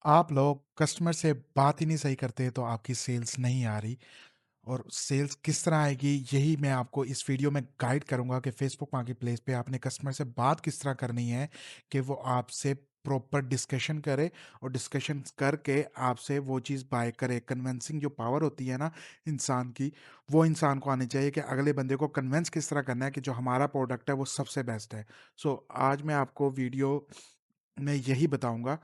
आप लोग कस्टमर से बात ही नहीं सही करते तो आपकी सेल्स नहीं आ रही। और सेल्स किस तरह आएगी यही मैं आपको इस वीडियो में गाइड करूंगा कि फेसबुक मार्केट प्लेस पे आपने कस्टमर से बात किस तरह करनी है कि वो आपसे प्रॉपर डिस्कशन करे और डिस्कशन करके आपसे वो चीज़ बाय करे। कन्विंसिंग जो पावर होती है ना इंसान की, वो इंसान को आनी चाहिए कि अगले बंदे को कन्विंस किस तरह करना है कि जो हमारा प्रोडक्ट है वो सबसे बेस्ट है। सो आज मैं आपको वीडियो में यही बताऊंगा।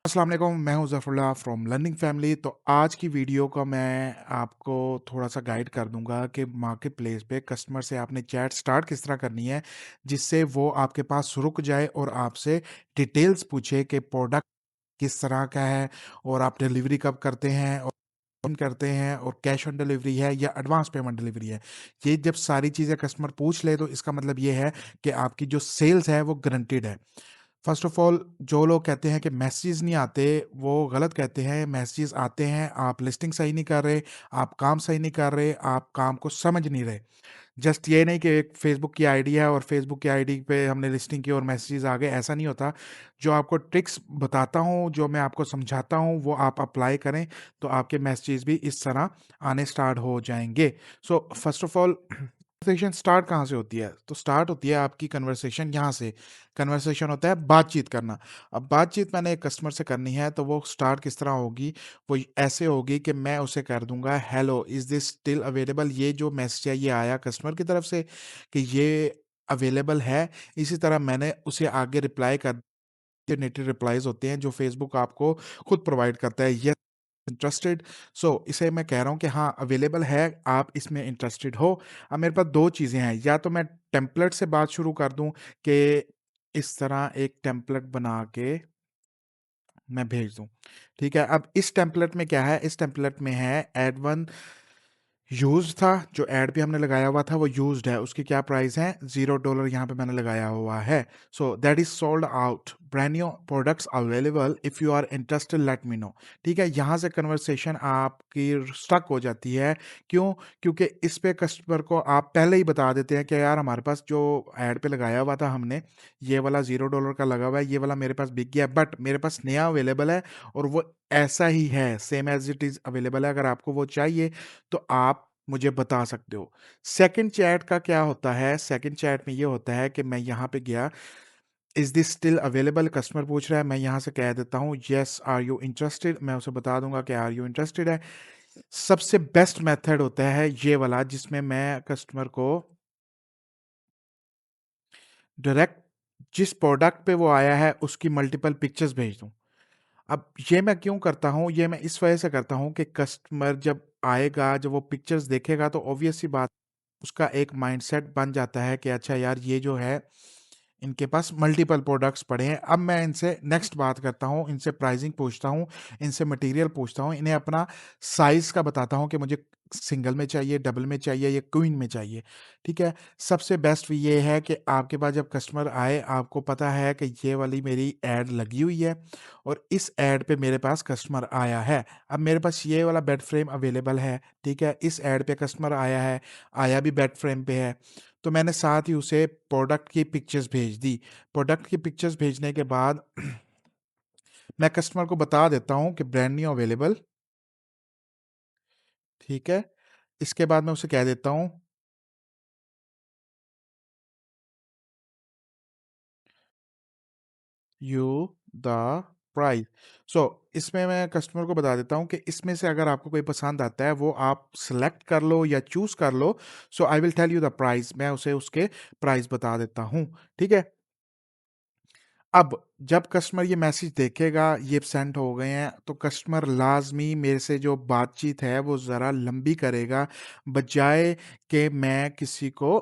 अस्सलाम वालेकुम, मैं हूं ज़फ़रुल्लाह फ्रॉम लर्निंग फैमिली। तो आज की वीडियो का मैं आपको थोड़ा-सा गाइड कर दूँगा कि मार्केट प्लेस पे कस्टमर से आपने चैट स्टार्ट किस तरह करनी है, जिससे वो आपके पास रुक जाए और आपसे डिटेल्स पूछे कि प्रोडक्ट किस तरह का है और आप डिलीवरी कब करते हैं और कौन करते हैं और कैश ऑन डिलीवरी है या एडवांस पेमेंट डिलीवरी है। ये जब सारी चीज़ें कस्टमर पूछ ले तो इसका मतलब ये है कि आपकी जो सेल्स है वो गारंटीड है। फर्स्ट ऑफ ऑल जो लोग कहते हैं कि मैसेजेस नहीं आते, वो गलत कहते हैं। मैसेजेस आते हैं, आप लिस्टिंग सही नहीं कर रहे, आप काम सही नहीं कर रहे, आप काम को समझ नहीं रहे। जस्ट ये नहीं कि एक फेसबुक की आईडी है और फेसबुक की आईडी पे हमने लिस्टिंग की और मैसेजेस आ गए, ऐसा नहीं होता। जो आपको ट्रिक्स बताता हूँ, जो मैं आपको समझाता हूँ, वो आप अप्लाई करें, तो आपके मैसेजेस भी इस तरह आने स्टार्ट हो जाएँगे। So first of all conversation start कहाँ से होती है? तो स्टार्ट होती है आपकी कन्वर्सेशन यहाँ से। कन्वर्सेशन होता है बातचीत करना। अब बातचीत मैंने एक कस्टमर से करनी है तो वो स्टार्ट किस तरह होगी? वो ऐसे होगी कि मैं उसे कर दूँगा, hello is this still available? ये जो मैसेज है ये आया कस्टमर की तरफ से कि ये अवेलेबल है। इसी तरह मैंने उसे आगे रिप्लाई कर अल्टरनेटिव रिप्लाइज़ होते हैं जो फ़ेसबुक आपको खुद प्रोवाइड करता है। Yes interested. सो इसे मैं कह रहा हूँ कि हाँ अवेलेबल है, आप इसमें इंटरेस्टेड हो। अब मेरे पास 2 चीज़ें हैं, या तो मैं टेम्पलेट से बात शुरू कर दूँ कि इस तरह एक टेम्पलेट बना के मैं भेज दूँ, ठीक है? अब इस टेम्पलेट में क्या है, इस टेम्पलेट में है एड वन यूज़्ड था, जो ऐड पे हमने लगाया हुआ था वो यूज़्ड है, उसकी क्या प्राइस है? $0 यहाँ पे मैंने लगाया हुआ है। So that is sold out, brand new products available, if you are interested let me know. ठीक है? यहाँ से कन्वर्सेशन आपकी स्टक हो जाती है। क्यों? क्योंकि इस पे कस्टमर को आप पहले ही बता देते हैं कि यार हमारे पास जो ऐड पे लगाया हुआ था हमने, ये वाला $0 का लगा हुआ है, ये वाला मेरे पास बिक गया, बट मेरे पास नया अवेलेबल है और वो ऐसा ही है, same as it is available है। अगर आपको वो चाहिए तो आप मुझे बता सकते हो। सेकंड चैट का क्या होता है? सेकंड चैट में ये होता है कि मैं यहाँ पे गया, is this still available? Customer पूछ रहा है, मैं यहाँ से कह देता हूँ येस, आर यू इंटरेस्टेड? मैं उसे बता दूँगा कि आर यू इंटरेस्टेड है। सबसे बेस्ट मेथड होता है ये वाला, जिसमें मैं कस्टमर को डायरेक्ट जिस प्रोडक्ट पे वो आया है उसकी मल्टीपल पिक्चर्स भेज दूँ। अब ये मैं क्यों करता हूँ? ये मैं इस वजह से करता हूँ कि कस्टमर जब आएगा, जब वो पिक्चर्स देखेगा तो ऑब्वियस सी बात, उसका एक माइंडसेट बन जाता है कि अच्छा यार ये जो है, इनके पास मल्टीपल प्रोडक्ट्स पड़े हैं। अब मैं इनसे नेक्स्ट बात करता हूँ, इनसे प्राइसिंग पूछता हूँ, इनसे मटेरियल पूछता हूँ, इन्हें अपना साइज़ का बताता हूँ कि मुझे सिंगल में चाहिए, डबल में चाहिए या क्वीन में चाहिए, ठीक है? सबसे बेस्ट ये है कि आपके पास जब कस्टमर आए, आपको पता है कि ये वाली मेरी ऐड लगी हुई है और इस ऐड पे मेरे पास कस्टमर आया है। अब मेरे पास ये वाला बेड फ्रेम अवेलेबल है, ठीक है? इस ऐड पे कस्टमर आया है, आया भी बेड फ्रेम पे है। तो मैंने साथ ही उसे प्रोडक्ट की पिक्चर्स भेज दी। प्रोडक्ट की पिक्चर्स भेजने के बाद मैं कस्टमर को बता देता हूँ कि ब्रांड न्यू अवेलेबल, ठीक है? इसके बाद मैं उसे कह देता हूँ यू द प्राइस। सो इसमें मैं कस्टमर को बता देता हूँ कि इसमें से अगर आपको कोई पसंद आता है वो आप सेलेक्ट कर लो या चूज़ कर लो। So I will tell you the price, मैं उसे उसके प्राइस बता देता हूँ, ठीक है? अब जब कस्टमर ये मैसेज देखेगा, ये सेंड हो गए हैं, तो कस्टमर लाज़मी मेरे से जो बातचीत है वो ज़रा लंबी करेगा, बजाए कि मैं किसी को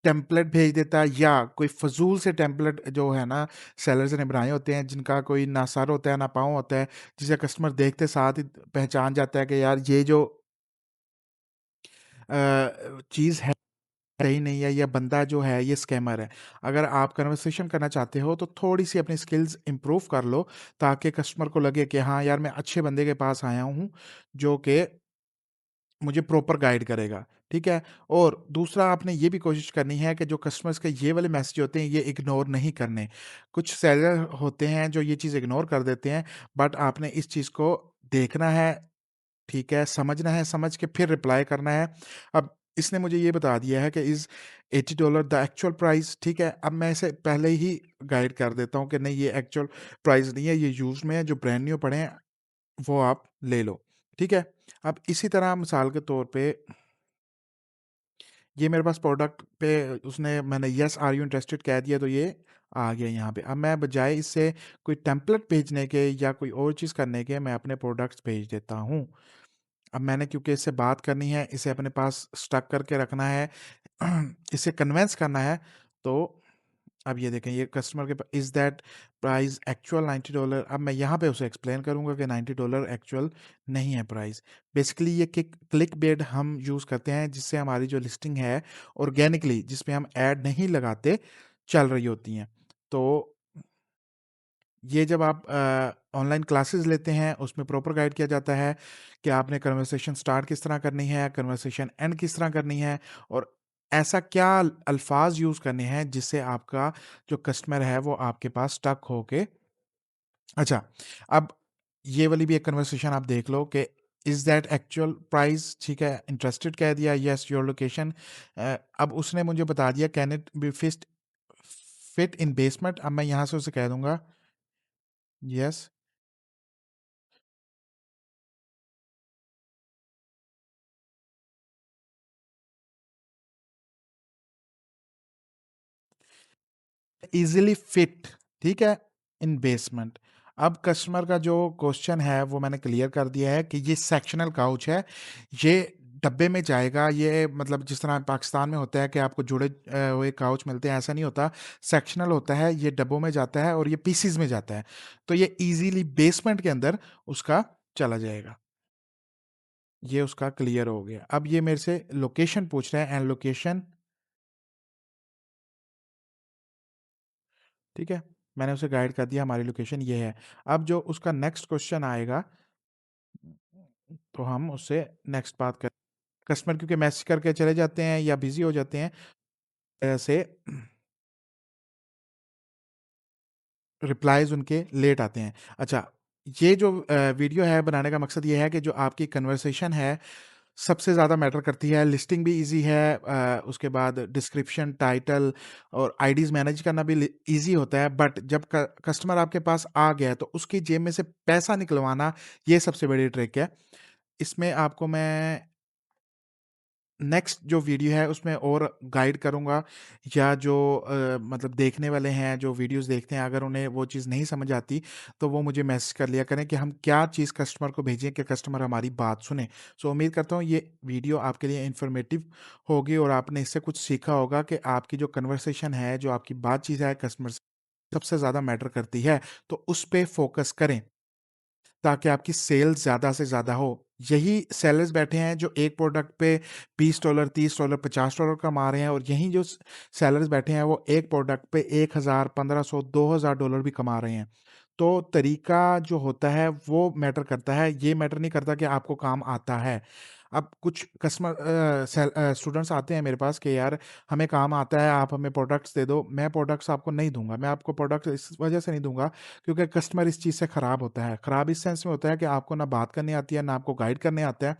टेम्पलेट भेज देता या कोई फ़ज़ूल से टेम्पलेट जो है ना सेलर्स ने बनाए होते हैं, जिनका कोई ना सर होता है ना पाँव होता है, जिसे कस्टमर देखते साथ ही पहचान जाता है कि यार ये जो चीज़ है सही नहीं है, या बंदा जो है ये स्कैमर है। अगर आप कन्वर्सेशन करना चाहते हो तो थोड़ी-सी अपनी स्किल्स इम्प्रूव कर लो, ताकि कस्टमर को लगे कि हाँ यार मैं अच्छे बंदे के पास आया हूँ, जो कि मुझे प्रॉपर गाइड करेगा, ठीक है? और दूसरा आपने ये भी कोशिश करनी है कि जो कस्टमर्स के ये वाले मैसेज होते हैं, ये इग्नोर नहीं करने। कुछ सेलर होते हैं जो ये चीज़ इग्नोर कर देते हैं, बट आपने इस चीज़ को देखना है, ठीक है? समझना है, समझ के फिर रिप्लाई करना है। अब इसने मुझे ये बता दिया है कि इज़ $80 द एक्चुअल प्राइस, ठीक है? अब मैं इसे पहले ही गाइड कर देता हूँ कि नहीं, ये एक्चुअल प्राइस नहीं है, ये यूज़ में है, जो ब्रांड न्यू पड़े हैं वो आप ले लो, ठीक है? अब इसी तरह मिसाल के तौर पे ये मेरे पास प्रोडक्ट पे उसने मैंने येस आर यू इंटरेस्टेड कह दिया, तो ये आ गया यहाँ पे। अब मैं बजाय इससे कोई टेम्पलेट भेजने के या कोई और चीज़ करने के, मैं अपने प्रोडक्ट्स भेज देता हूँ। अब मैंने क्योंकि इससे बात करनी है, इसे अपने पास स्टक करके रखना है, इसे कन्विंस करना है, तो अब ये देखें, ये कस्टमर के इज़ दैट प्राइस एक्चुअल $90। अब मैं यहाँ पे उसे एक्सप्लेन करूँगा कि $90 एक्चुअल नहीं है प्राइस। बेसिकली ये क्लिक बेट हम यूज़ करते हैं, जिससे हमारी जो लिस्टिंग है ऑर्गेनिकली, जिसमें हम ऐड नहीं लगाते, चल रही होती हैं। तो ये जब आप ऑनलाइन क्लासेस लेते हैं, उसमें प्रॉपर गाइड किया जाता है कि आपने कन्वर्सेशन स्टार्ट किस तरह करनी है, कन्वर्सेशन एंड किस तरह करनी है, और ऐसा क्या अल्फाज यूज़ करने हैं जिससे आपका जो कस्टमर है वो आपके पास स्टक होके। अच्छा, अब ये वाली भी एक कन्वर्सेशन आप देख लो कि इज़ दैट एक्चुअल प्राइस, ठीक है? इंटरेस्टेड कह दिया, येस योर लोकेशन। अब उसने मुझे बता दिया can it be fit in basement. अब मैं यहाँ से उसे कह दूँगा येस। ईज़िली फिट, ठीक है? इन बेसमेंट। अब कस्टमर का जो क्वेश्चन है वो मैंने क्लियर कर दिया है कि ये सेक्शनल काउच है, ये डब्बे में जाएगा। ये मतलब जिस तरह पाकिस्तान में होता है कि आपको जुड़े हुए काउच मिलते हैं, ऐसा नहीं होता। सेक्शनल होता है, ये डब्बों में जाता है और ये पीसेज़ में जाता है। तो ये ईज़िली बेसमेंट के अंदर उसका चला जाएगा। ये उसका क्लियर हो गया। अब ये मेरे से लोकेशन पूछ रहा है, एंड लोकेशन, ठीक है? मैंने उसे गाइड कर दिया, हमारी लोकेशन ये है। अब जो उसका नेक्स्ट क्वेश्चन आएगा, तो हम उससे नेक्स्ट बात कर। कस्टमर क्योंकि मैसेज करके चले जाते हैं या बिज़ी हो जाते हैं, ऐसे रिप्लाइज़ उनके लेट आते हैं। अच्छा, ये जो वीडियो है बनाने का मकसद ये है कि जो आपकी कन्वर्सेशन है, सबसे ज़्यादा मैटर करती है। लिस्टिंग भी ईज़ी है, उसके बाद डिस्क्रिप्शन, टाइटल और आईडीज़ मैनेज करना भी ईज़ी होता है। बट जब कस्टमर आपके पास आ गया है, तो उसकी जेब में से पैसा निकलवाना, ये सबसे बड़ी ट्रिक है। इसमें आपको मैं नेक्स्ट जो वीडियो है उसमें और गाइड करूँगा, या जो मतलब देखने वाले हैं, जो वीडियोज़ देखते हैं, अगर उन्हें वो चीज़ नहीं समझ आती, तो वो मुझे मैसेज कर लिया करें कि हम क्या चीज़ कस्टमर को भेजें कि कस्टमर हमारी बात सुने। सो उम्मीद करता हूँ ये वीडियो आपके लिए इन्फॉर्मेटिव होगी और आपने इससे कुछ सीखा होगा कि आपकी जो कन्वर्सेशन है, जो आपकी बातचीत है कस्टमर से, सबसे ज़्यादा मैटर करती है, तो उस पे फ़ोकस करें। ताकि आपकी सेल ज़्यादा से ज़्यादा हो। यही सेलर्स बैठे हैं जो एक प्रोडक्ट पे $20, $30, $50 कमा रहे हैं, और यही जो सेलर्स बैठे हैं वो एक प्रोडक्ट पे 1000, 1500, $2000 भी कमा रहे हैं। तो तरीका जो होता है वो मैटर करता है, ये मैटर नहीं करता कि आपको काम आता है। अब कुछ कस्टमर स्टूडेंट्स आते हैं मेरे पास कि यार हमें काम आता है, आप हमें प्रोडक्ट्स दे दो। मैं प्रोडक्ट्स आपको नहीं दूँगा। मैं आपको प्रोडक्ट्स इस वजह से नहीं दूँगा क्योंकि कस्टमर इस चीज़ से खराब होता है। खराब इस सेंस में होता है कि आपको ना बात करनी आती है, ना आपको गाइड करने आता है,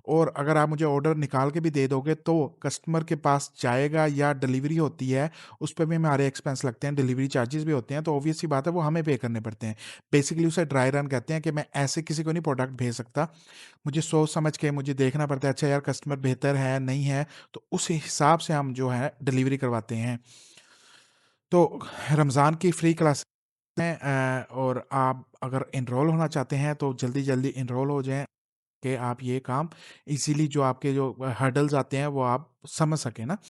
और अगर आप मुझे ऑर्डर निकाल के भी दे दोगे तो कस्टमर के पास जाएगा, या डिलीवरी होती है, उस पे भी हमारे एक्सपेंस लगते हैं, डिलीवरी चार्जेस भी होते हैं, तो ऑब्वियस सी बात है वो हमें पे करने पड़ते हैं। बेसिकली उसे ड्राई रन कहते हैं कि मैं ऐसे किसी को नहीं प्रोडक्ट भेज सकता। मुझे सोच समझ के मुझे देखना पड़ता है, अच्छा यार कस्टमर बेहतर है, नहीं है, तो उस हिसाब से हम जो है डिलीवरी करवाते हैं। तो रमज़ान की फ्री क्लास में और आप अगर एनरोल होना चाहते हैं तो जल्दी-जल्दी एनरोल हो जाएँ कि आप ये काम इज़िली, जो आपके जो हर्डल्स आते हैं वो आप समझ सकें ना।